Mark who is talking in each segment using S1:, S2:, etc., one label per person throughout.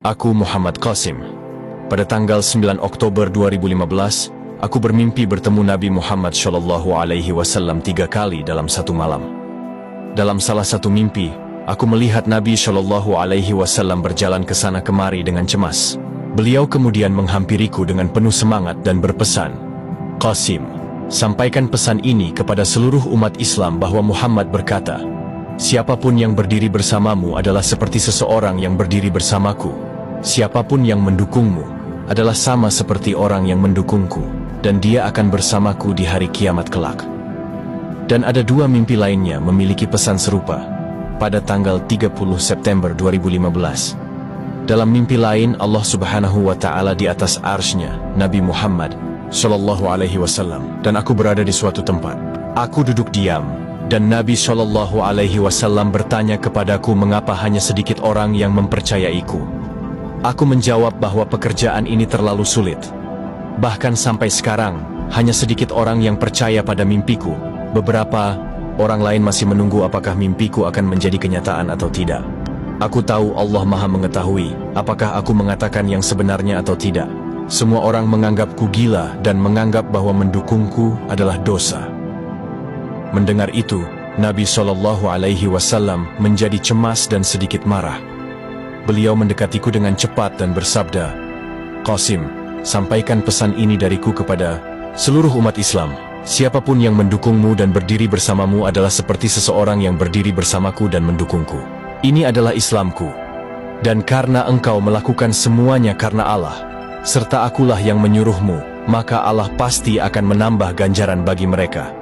S1: Aku Muhammad Qasim. Pada tanggal 9 Oktober 2015, aku bermimpi bertemu Nabi Muhammad SAW 3 kali dalam satu malam. Dalam salah satu mimpi, aku melihat Nabi SAW berjalan ke sana kemari dengan cemas. Beliau kemudian menghampiriku dengan penuh semangat dan berpesan, "Qasim, sampaikan pesan ini kepada seluruh umat Islam bahwa Muhammad berkata, siapapun yang berdiri bersamamu adalah seperti seseorang yang berdiri bersamaku. Siapapun yang mendukungmu adalah sama seperti orang yang mendukungku, dan dia akan bersamaku di hari kiamat kelak." Dan ada dua mimpi lainnya memiliki pesan serupa pada tanggal 30 September 2015. Dalam mimpi lain, Allah Subhanahu wa Ta'ala di atas arsy-Nya, Nabi Muhammad SAW, dan aku berada di suatu tempat. Aku duduk diam, dan Nabi SAW bertanya kepadaku mengapa hanya sedikit orang yang mempercayaiku. Aku menjawab bahwa pekerjaan ini terlalu sulit. Bahkan sampai sekarang, hanya sedikit orang yang percaya pada mimpiku. Beberapa orang lain masih menunggu apakah mimpiku akan menjadi kenyataan atau tidak. Aku tahu Allah Maha mengetahui apakah aku mengatakan yang sebenarnya atau tidak. Semua orang menganggapku gila dan menganggap bahwa mendukungku adalah dosa. Mendengar itu, Nabi SAW menjadi cemas dan sedikit marah. Beliau mendekatiku dengan cepat dan bersabda, "Qasim, sampaikan pesan ini dariku kepada seluruh umat Islam. Siapapun yang mendukungmu dan berdiri bersamamu adalah seperti seseorang yang berdiri bersamaku dan mendukungku. Ini adalah Islamku. Dan karena engkau melakukan semuanya karena Allah, serta akulah yang menyuruhmu, maka Allah pasti akan menambah ganjaran bagi mereka.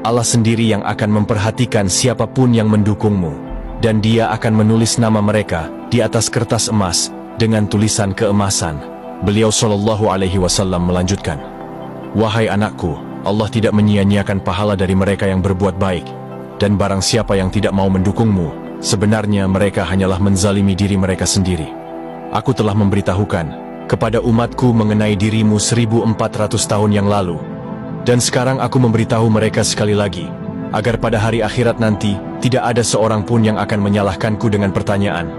S1: Allah sendiri yang akan memperhatikan siapapun yang mendukungmu, dan Dia akan menulis nama mereka di atas kertas emas dengan tulisan keemasan." Beliau SAW melanjutkan, "Wahai anakku, Allah tidak menyia-nyiakan pahala dari mereka yang berbuat baik, dan barang siapa yang tidak mau mendukungmu, sebenarnya mereka hanyalah menzalimi diri mereka sendiri. Aku telah memberitahukan kepada umatku mengenai dirimu 1400 tahun yang lalu, dan sekarang aku memberitahu mereka sekali lagi, agar pada hari akhirat nanti tidak ada seorang pun yang akan menyalahkanku dengan pertanyaan,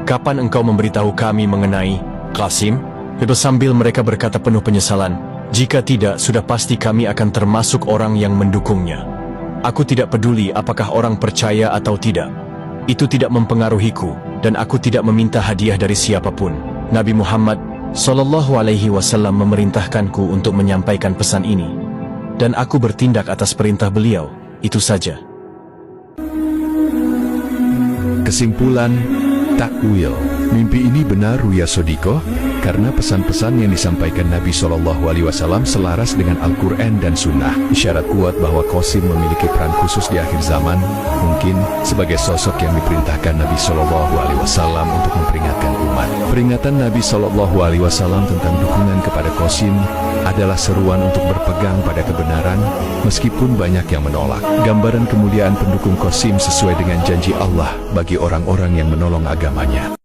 S1: 'Kapan engkau memberitahu kami mengenai Qasim?' Sambil mereka berkata penuh penyesalan, 'Jika tidak, sudah pasti kami akan termasuk orang yang mendukungnya.' Aku tidak peduli apakah orang percaya atau tidak. Itu tidak mempengaruhiku, dan aku tidak meminta hadiah dari siapapun. Nabi Muhammad SAW memerintahkanku untuk menyampaikan pesan ini, dan aku bertindak atas perintah beliau. Itu saja."
S2: Kesimpulan, takwil. Mimpi ini benar ruya sodikoh, karena pesan-pesan yang disampaikan Nabi SAW selaras dengan Al-Quran dan Sunnah. Isyarat kuat bahwa Qasim memiliki peran khusus di akhir zaman, mungkin sebagai sosok yang diperintahkan Nabi SAW untuk memperingatkan umat. Peringatan Nabi SAW tentang dukungan kepada Qasim adalah seruan untuk berpegang pada kebenaran, meskipun banyak yang menolak. Gambaran kemuliaan pendukung Qasim sesuai dengan janji Allah bagi orang-orang yang menolong agamanya.